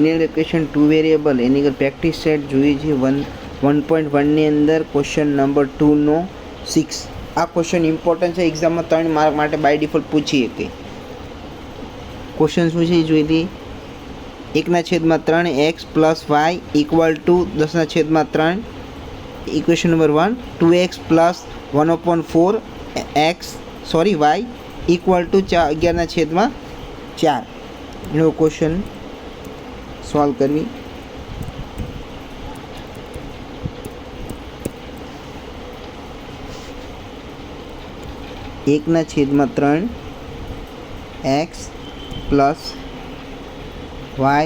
Linear equation two variable any अगर practice set જોઈ છે 1.1 ની અંદર ક્વેશ્ચન નંબર 2 નો 6 આ ક્વેશ્ચન ઇમ્પોર્ટન્ટ છે એક્ઝામમાં 3 માર્ક માટે બાય ડિફોલ્ટ પૂછી શકે ક્વેશ્ચન શું છે જોઈ લી 1/3 x + y = 10/3 equation number 1 2x + 1/4 y = 11/4 નો ક્વેશ્ચન सॉल्व करवी एक ना छेद में 3 x plus y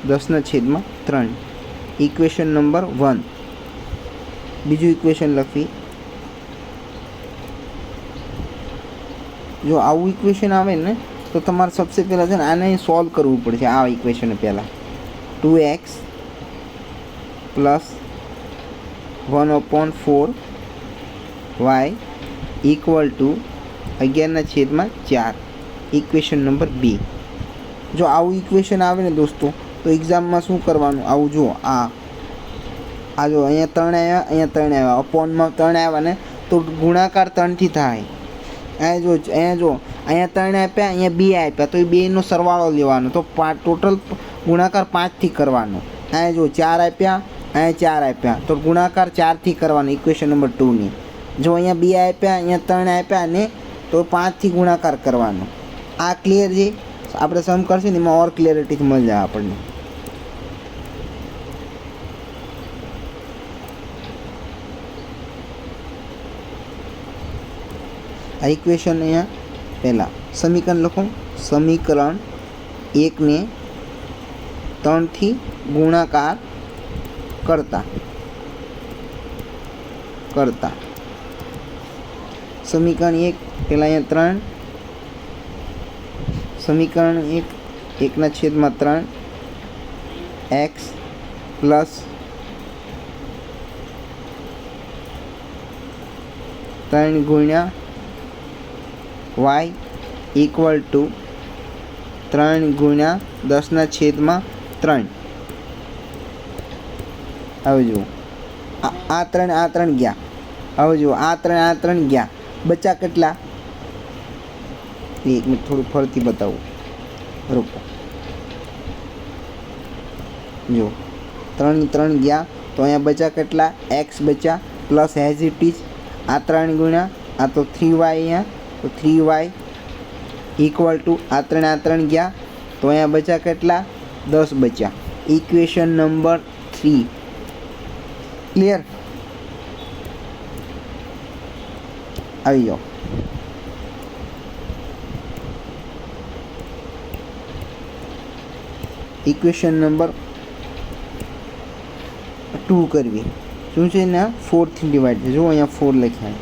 10/3 equation number 1 Biju equation लखी जो आव इक्वेशन आवे ने तो तमारे सबसे पहला है आने सॉल्व करवू पड़े आ इक्वेशन पहला 2x + 1/4 y = 11/4 equation number B जो आव इक्वेशन आवे ने दोस्तों तो एग्जाम में शू करवानुं आव जो आ जो अहींया 3 आव्या अहींया 3 आव्या अपॉन में 3 आव्या ने तो गुणाकार 3 थी थाय अँ जो अँ 3 आप्या अँ बी आप्या तो बे नो सरवाळो लेवानो तो टोटल गुणाकार 5 थी करवानो अँ जो 4 आप्या अँ 4 आप्या तो गुणाकार 4 थी करवानो इक्वेशन नंबर 2 नी जो अँ बी आप्या अँ 3 आप्या ने तो 5 थी गुणाकार करवानो आ क्लियर है आपणे सम करशे ने और क्लियरिटी मळी जाय आपणे आ इक्वेशन अँ पहला समीकरण लखो समीकरण 1 ने 3 थी गुणाकार करता समीकरण 1 पहला अँ 3 समीकरण 1/3 x प्लस 3 गुण्या y = 3 गुण्या 10/3 હવે જુઓ આ 3 ગયા હવે જુઓ આ 3 ગયા બચ્યા કેટલા એક મિનિટ થોડું ફરતી બતાવું રૂકો જો 3 ગયા તો અહીંયા બચ્યા કેટલા x બચ્યા પ્લસ એઝ ઇટ ઇઝ આ 3 ગુણ્યા આ તો 3y અહીંયા तो 3y = आ 3 गया तो अँ बचा केटला 10 बचा इक्वेशन नंबर 3 क्लियर आई जाओ इक्वेशन नंबर 2 करवी शू है ने 4 थी डिवाइड जो अँ 4 लख्या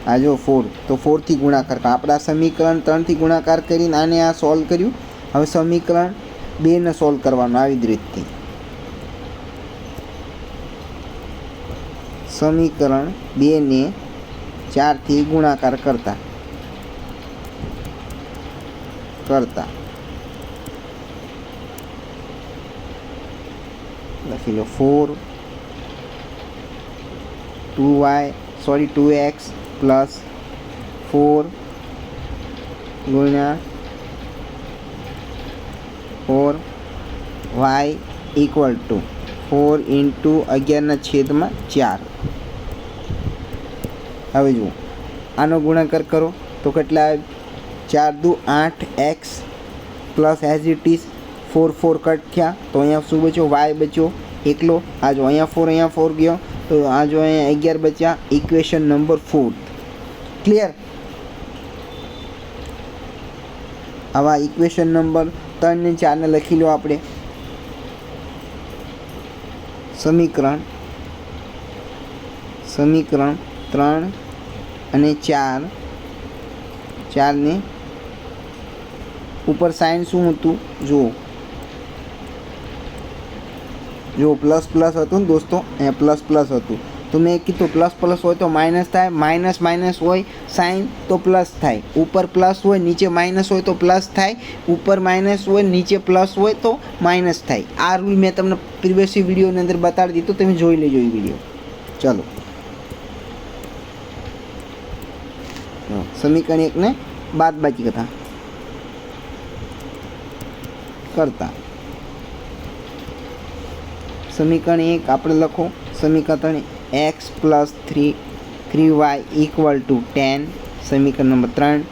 आ जो 4 तो 4 थी गुणाकार अपना समीकरण 3 थी गुणाकार करीने आने आ सॉल्व कर्यु हवे समीकरण 2 ने सॉल्व करवानुं आवी ज रीतथी समीकरण 2 ने 4 थी गुणाकार करता लखी लो 2x प्लस 4 गुण्या 4 y = 4 × 11/4 हवे जुओ आनो गुणाकार करो तो केटला 4 × 2 = 8 x plus as it is 4 cut थया तो अँ शू बच्यो y बच्यो एकलो आ जो अँ 4 गयो तो आ जो अँ 11 बच्या इक्वेशन नंबर 4 क्लियर आवा इक्वेशन नंबर 3 ने 4 ने लखी लो आपणे समीकरण 3 અને 4 ने ऊपर साइन शू हतुं जो प्लस प्लस हतुं दोस्तों अँ प्लस प्लस हतुं तो मैं कीधुं प्लस प्लस हो तो माइनस थाय, माइनस माइनस हो साइन तो प्लस थाय, ऊपर प्लस हो नीचे माइनस हो तो प्लस थाय, ऊपर माइनस हो नीचे प्लस हो तो माइनस थाय। आ रूल मैं तमने प्रीवियस विडियो ने अंदर बताड़ी दीधो, तमे जोई लेजो ए विडियो। चलो समीकरण 1 ने बादबाकी करता समीकरण 1 आपणे लखो समीकरण x plus 3y equal to 10। समीकरण नंबर 3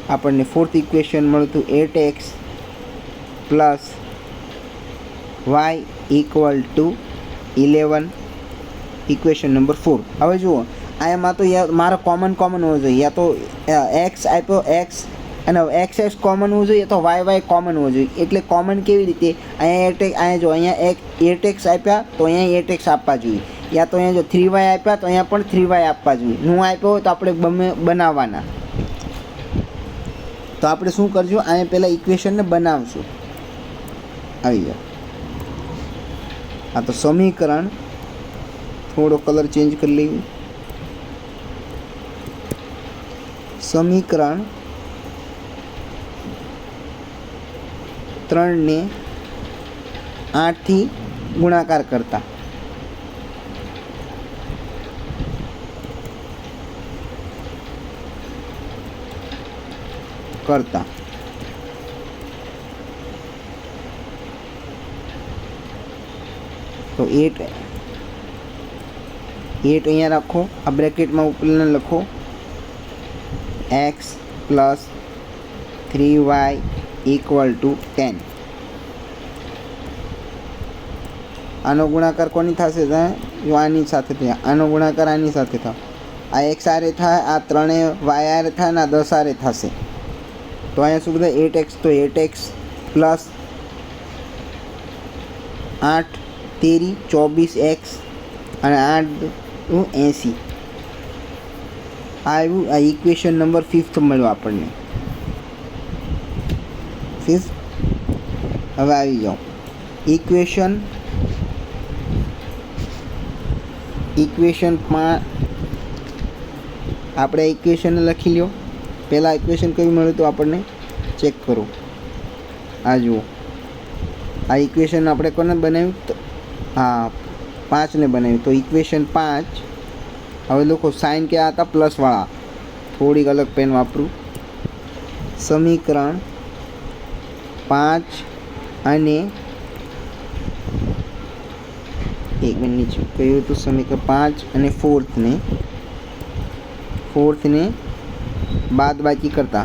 આપણને फोर्थ इक्वेशन મળતું 8x plus y equal to 11। Equation number 4 હવે જુઓ આમાં તો મારો કોમન હોવો જોઈએ, યા તો x આપ્યો x અને x x કોમન હોવું જોઈએ તો y y કોમન હોવો જોઈએ। એટલે કોમન કેવી રીતે અહીંયા 8x, અહીંયા જો અહીંયા 8x આપ્યા તો અહીંયા 8x આપવા જોઈએ, યા તો અહીંયા જો 3y આપ્યા તો અહીંયા પણ 3y આપવા જોઈએ। નું આપ્યો હોય તો આપણે બનાવવાના। તો આપણે શું કરજો, અહીંયા પહેલાં ઇક્વેશનને બનાવશું। આવી જાઓ, આ તો સમીકરણ થોડો કલર ચેન્જ કરી લઈએ। समीकरण 3 ने 8 थी गुणाकार करता तो 8 अहींया रखो, आ ब्रेकेट में ऊपर लखो x plus 3y equal to 10। आनो गुणाकार कोनी थशे जो आनी साथे थया, आनो गुणाकार आनी साथे था, आ x आरे थाय, आ 3 y आरे थाय ने 10 आरे थशे। तो अहींया शुं बधा 8x, तो 8x प्लस 8 तेरी 24x અને 8 80 આવ્યું। આ ઇક્વેશન નંબર 5 મળ્યો આપણને 5। હવે આવી જાઓ ઇક્વેશન 5 આપણે ઇક્વેશન લખી લ્યો। પહેલાં ઇક્વેશન કયું મળ્યું તો આપણને ચેક કરો। આ જુઓ, આ ઇક્વેશન આપણે કોને બનાવ્યું તો हाँ 5 ने बनाव्યું। तो इक्वेशन 5 हवे लोग साइन क्या था प्लस वाला, थोड़ी अलग पेन वापरू। समीकरण 5 अने एक मिनट नीचे कहूँ तो समीकरण 5 अने फोर्थ ने बादबाकी करता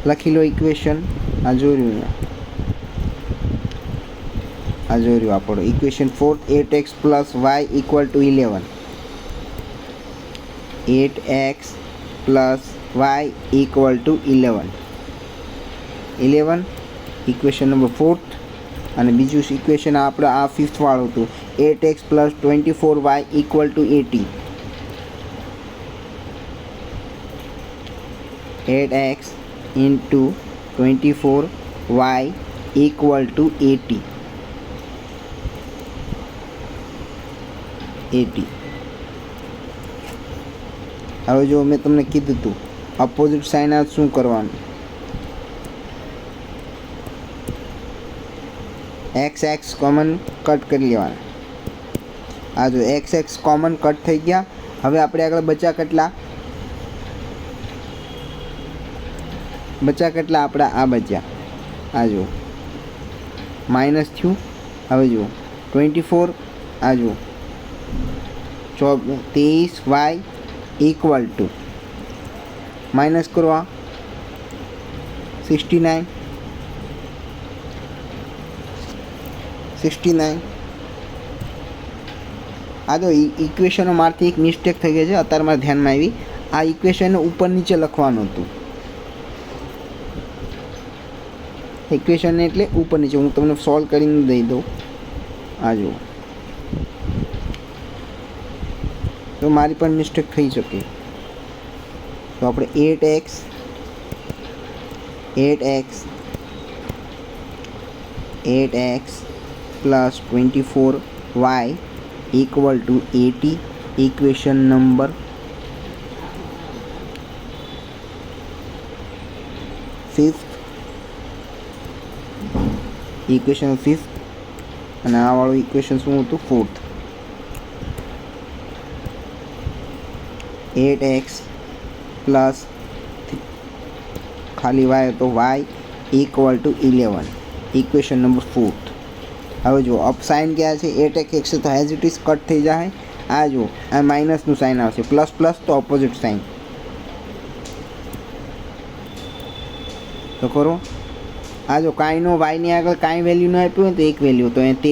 लखी लो इक्वेशन। आ जो आप equation 4 8x plus y equal to 11। 8x plus y equal to 11 equation number 4 અને બીજું ઇક્વેશન આપણે આ 5th વાળું હતું 8x plus 24y equal to 80। 8x into 24y equal to 80। હવે જો મેં તમને કીધું હતું અપોઝિટ સાઇન આ શું કરવાનું, एक्स एक्स कॉमन कट कर लेवाना। आ जो एक्स एक्स कॉमन कट थई गया। हवे आपणे आगळ बचा કેટલા आपड़ा आ बचा। आ जो माइनस थयु। हवे जो 24 आ जो 23y इक्वल टू माइनस करो 69। आ तो इक्वेशनों मारती एक मिस्टेक थई गई है, अत्यारे मारे ध्यान में आई। आ इक्वेशन ऊपर नीचे लखवानुं हतुं। इक्वेशन एटले ऊपर नीचे हूँ तमने सॉल्व करीने दई दऊं। आ जो तो मारी पण मिस्टेक थई शके। तो आपणे 8x 8x plus 24y equal to 80. Equation number 5th. Equation 5th અને આ વાળું ઇક્વેશન શું હતું? 4th. 8x પ્લસ ખાલી y હતો y equal two 11. Equation number 4th. હવે જો અપ સાઇન ક્યાં છે? 8x તો એઝ ઇટ ઇઝ કટ થઈ જાય. આ જો આ માઇનસનું સાઇન આવશે, પ્લસ પ્લસ તો ઓપોઝિટ સાઇન તો કરો. આ જો કાંઈનો વાયની આગળ કાંઈ વેલ્યુ ન આપ્યું હોય તો એક વેલ્યુ, તો અહીંયા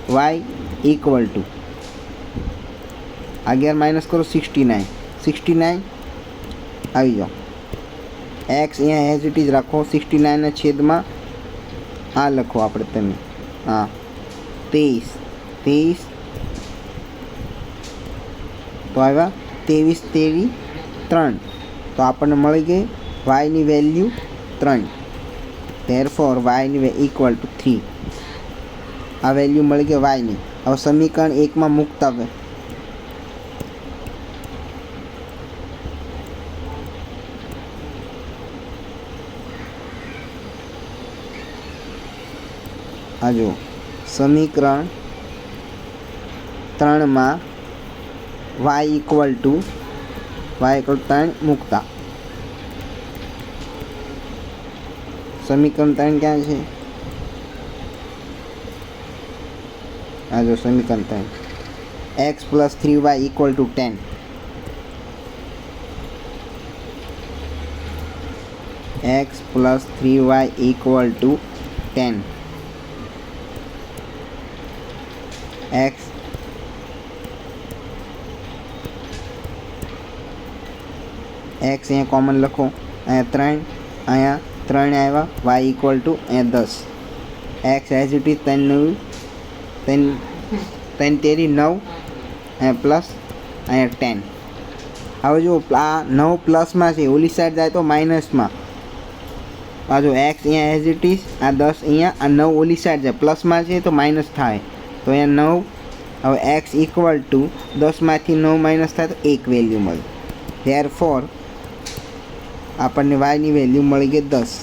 23y ઇક્વલ ટુ 11 માઇનસ કરો 69. 69 આવી જાઓ. એક્સ અહીંયા એઝ ઇટ ઇઝ રાખો. 69ના છેદમાં આ લખો આપણે તમે. હા 23 તો આવ્યા 23 તેરી 3. તો આપણને મળી ગઈ વાયની value 3. therefore y equal to 3. આ વેલ્યુ મળી ગઈ વાયની. હવે સમીકરણ 1માં મૂકતા હવે આ જો સમીકરણ 3માં y ઇક્વલ ટુ 3 મૂકતા. સમીકરણ 3 ક્યાં છે? આ જો સમીકરણ 3. x plus 3y equal to 10. x plus 3y equal to 10. x અહીંયા કોમન લખો. અહીંયા 3, અહીંયા 3 આવ્યા. y ઇક્વલ ટુ અહીંયા 10. એક્સ એઝ ઇટ ઇઝ 3 તેરી 9 અહીંયા પ્લસ અહીંયા 10. હવે જો આ 9 પ્લસમાં છે, ઓલી સાઈડ જાય તો માઇનસમાં. આ જો એક્સ અહીંયા એઝ ઇટ ઇઝ, આ 10 અહીંયા, આ 9 ઓલી સાઈડ જાય, પ્લસમાં છે તો માઇનસ થાય. તો અહીંયા 9. હવે એક્સ ઇક્વલ ટુ 10માંથી 9 માઇનસ થાય તો 1 વેલ્યુ મળે. ધેરફોર આપણને વાયની વેલ્યુ મળી ગઈ 10.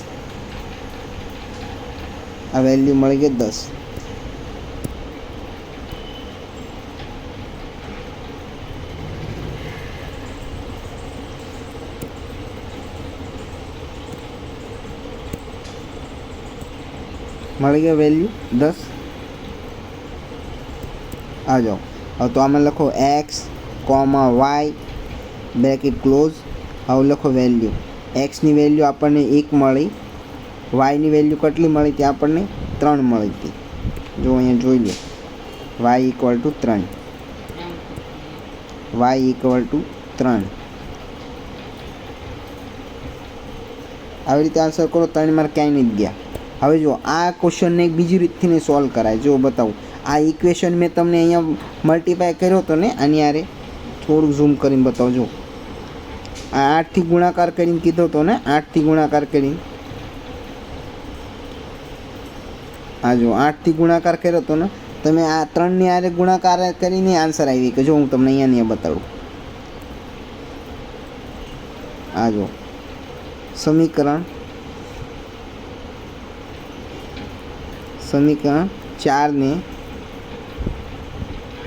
આ વેલ્યુ મળી ગઈ 10. મળી ગઈ વેલ્યુ 10. આ જાઓ. હવે તો આમાં લખો x, y બ્રેકેટ ક્લોઝ. હવે લખો વેલ્યુ. એક્સની વેલ્યુ આપણને 1 મળી, વાયની વેલ્યુ કેટલી મળી હતી? આપણને 3 મળી હતી. જો અહીંયા જોઈ લો, y equal to 3. y equal to 3. આવી રીતે આન્સર કરો. 3 માર્ક ક્યાંય નથી ગયા. હવે જો આ ક્વેશ્ચનને એક બીજી રીતથી સોલ્વ કરાય. જો બતાવું, આ ઇક્વેશન મેં તમને અહીંયા મલ્ટીપ્લાય કર્યો હતો ને, આની આરે થોડુંક ઝૂમ કરીને બતાવજો. આ 8થી ગુણાકાર કરીને કીધો હતો ને, 8થી ગુણાકાર કરીને. આ જો 8થી ગુણાકાર કર્યો હતો ને, તમે આ 3ની આરે ગુણાકાર કરીને આન્સર આવી કે જો હું તમને અહીંયા બતાડું. આ જો સમીકરણ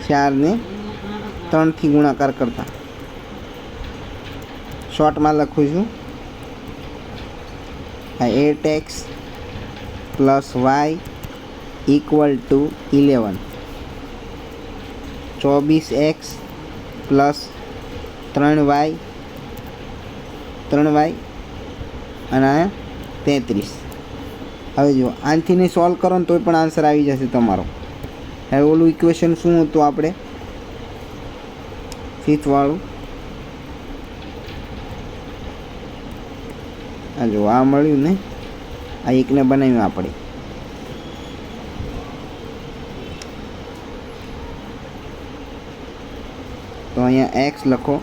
4ને 3થી ગુણાકાર કરતા. શોર્ટમાં લખું છું. આ 8x plus y equal two 11. 24x plus 3y અને 33. હવે જો આનાથી નહીં સોલ્વ કરો ને તોય પણ આન્સર આવી જશે તમારો. હવે ઓલું ઇક્વેશન શું હતું આપણે? 5th વાળું. આ જો આ મળ્યું ને, આ એકને બનાવ્યું આપણે. તો અહીંયા x લખો.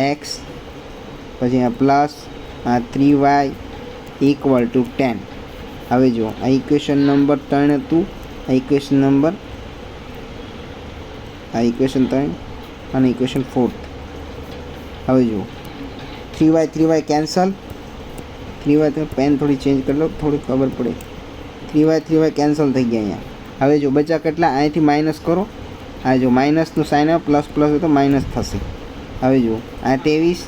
x પછી અહીંયા પ્લસ આ 3y ઇક્વલ ટુ 10. હવે જો આ ઇક્વેશન નંબર 3 હતું, આ ઇક્વેશન નંબર, આ ઇક્વેશન 3 અને ઇક્વેશન 4. હવે જુઓ 3y કેન્સલ, 3y પેન થોડી ચેન્જ કરી લો, થોડી ખબર પડે. 3y કેન્સલ થઈ ગયા અહીંયા. હવે જો બચા કેટલા, અહીંથી માઇનસ કરો. આ જો માઇનસનું સાઇન આવે, પ્લસ હોય તો માઇનસ થશે. હવે જુઓ આ 23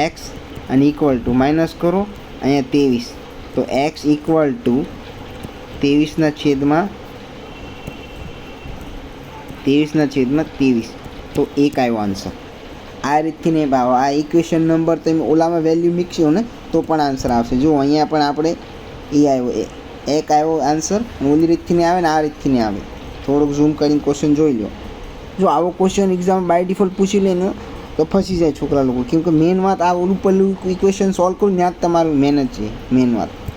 એક્સ અને ઇક્વલ ટુ માઇનસ કરો અહીંયા 23, તો એક્સ ઇક્વલ ટુ 23/23, તો 1 આવ્યો આન્સર. આ રીતથી નહીં ભાવ, આ ઇક્વેશન નંબર તમે ઓલામાં વેલ્યુ મૂકશો ને તો પણ આન્સર આવશે. જો અહીંયા પણ આપણે એ આવ્યો, 1 આવ્યો આન્સર. ઓલી રીતથી નહીં આવે ને આ રીતથી નહીં આવે. થોડુંક ઝૂમ કરીને ક્વેશ્ચન જોઈ લો. જો આવો ક્વેશ્ચન એક્ઝામ બાય ડિફોલ્ટ પૂછી લે ને તો ફસી જાય છોકરા લોકો, કેમ કે મેન વાત આ ઓલું પહેલું ઇક્વેશન સોલ્વ કરું ત્યાં જ તમારું મહેનત છે, મેન વાત.